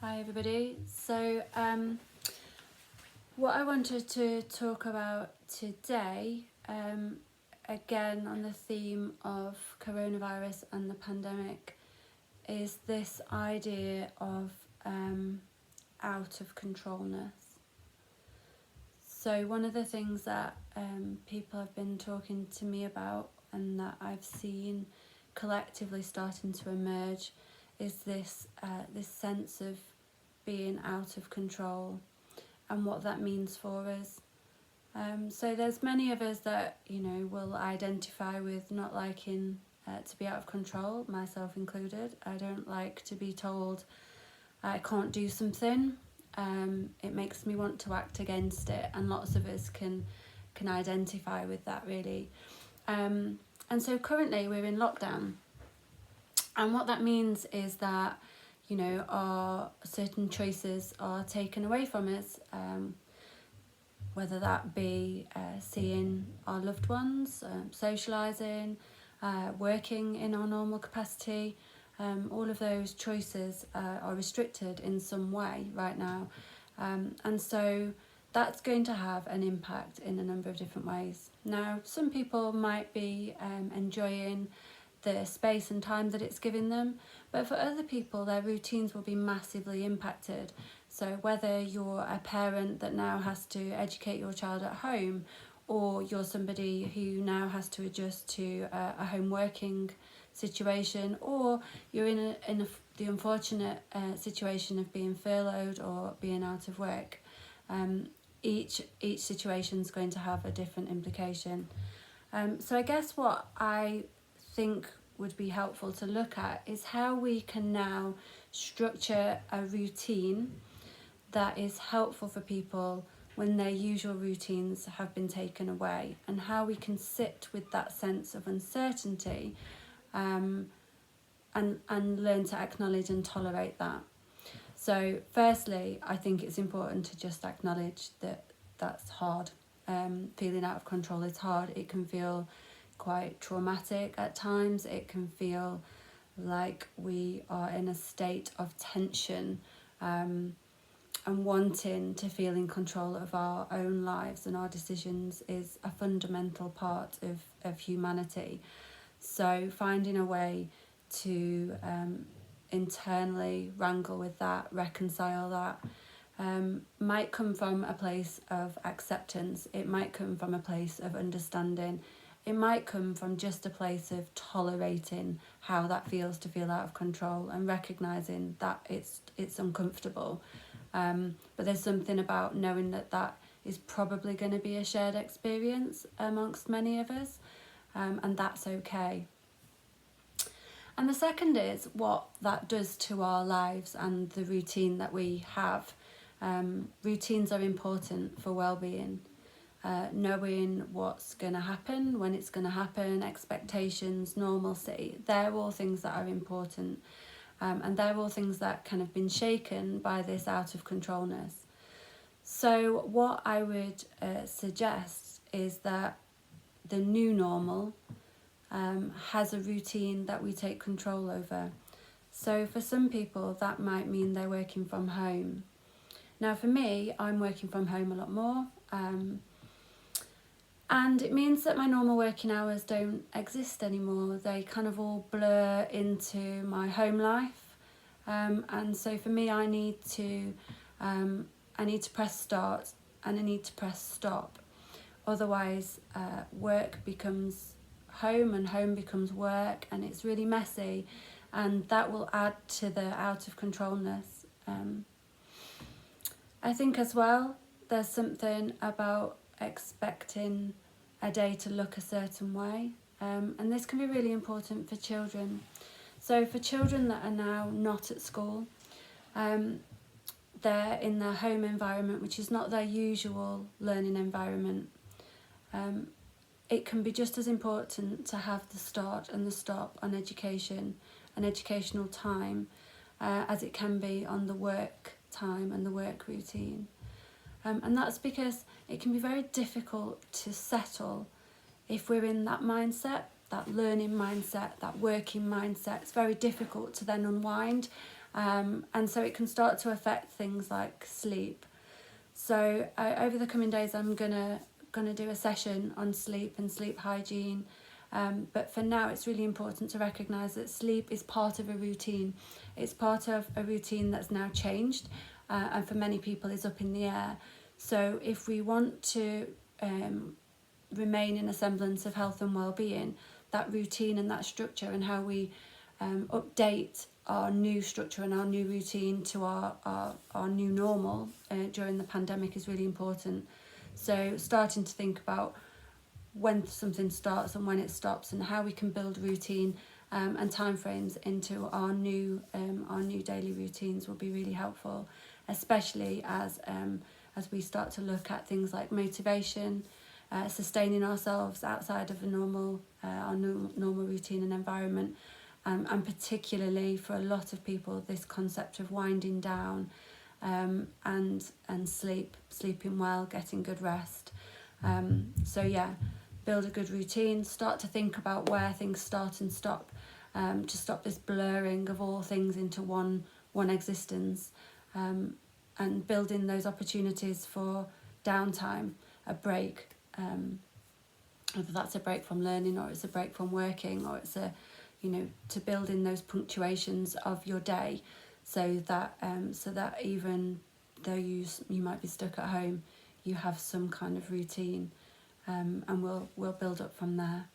Hi everybody. What I wanted to talk about today, again on the theme of coronavirus and the pandemic, is this idea of out of controlness. So one of the things that people have been talking to me about and that I've seen collectively starting to emerge is this sense of being out of control and what that means for us. So there's many of us that will identify with not liking to be out of control, myself included. I don't like to be told I can't do something. It makes me want to act against it, and lots of us can identify with that really. And so currently we're in lockdown, and what that means is that our certain choices are taken away from us, whether that be seeing our loved ones, socialising, working in our normal capacity. All of those choices are restricted in some way right now, and so that's going to have an impact in a number of different ways. Now, some people might be enjoying the space and time that it's giving them, but for other people their routines will be massively impacted. So whether you're a parent that now has to educate your child at home, or you're somebody who now has to adjust to a home working situation, or you're in the unfortunate situation of being furloughed or being out of work, each situation is going to have a different implication. So I guess what I think would be helpful to look at is how we can now structure a routine that is helpful for people when their usual routines have been taken away, and how we can sit with that sense of uncertainty, and learn to acknowledge and tolerate that. So firstly, I think it's important to just acknowledge that that's hard. Feeling out of control is hard. It can feel quite traumatic at times. It can feel like we are in a state of tension, and wanting to feel in control of our own lives and our decisions is a fundamental part of humanity. So finding a way to internally wrangle with that, reconcile that, might come from a place of acceptance. It might come from a place of understanding. It might come from just a place of tolerating how that feels to feel out of control and recognising that it's uncomfortable. But there's something about knowing that is probably going to be a shared experience amongst many of us, and that's okay. And the second is what that does to our lives and the routine that we have. Routines are important for well-being. Knowing what's going to happen, when it's going to happen, expectations, normalcy, they're all things that are important. And they're all things that kind of been shaken by this out of controlness. So what I would suggest is that the new normal has a routine that we take control over. So for some people that might mean they're working from home. Now for me, I'm working from home a lot more, and it means that my normal working hours don't exist anymore. They kind of all blur into my home life, and so for me I need to press start and I need to press stop. Otherwise work becomes home and home becomes work, and it's really messy, and that will add to the out of controlness. I think as well there's something about expecting a day to look a certain way, and this can be really important for children. So for children that are now not at school, they're in their home environment, which is not their usual learning environment. It can be just as important to have the start and the stop on education and educational time as it can be on the work time and the work routine. And that's because it can be very difficult to settle if we're in that mindset, that learning mindset, that working mindset. It's very difficult to then unwind And so it can start to affect things like sleep. So over the coming days, I'm gonna do a session on sleep and sleep hygiene. But for now, it's really important to recognise that sleep is part of a routine. It's part of a routine that's now changed, and for many people is up in the air. So if we want to remain in a semblance of health and well-being, that routine and that structure and how we update our new structure and our new routine to our new normal during the pandemic is really important. So starting to think about when something starts and when it stops, and how we can build routine and timeframes into our new daily routines will be really helpful, especially as we start to look at things like motivation, sustaining ourselves outside of a normal routine and environment, and particularly for a lot of people, this concept of winding down, and sleeping well, getting good rest. So yeah, build a good routine, start to think about where things start and stop, to stop this blurring of all things into one existence, and building those opportunities for downtime, a break, whether that's a break from learning or it's a break from working, or it's to build in those punctuations of your day, so that even though you might be stuck at home, you have some kind of routine, and we'll build up from there.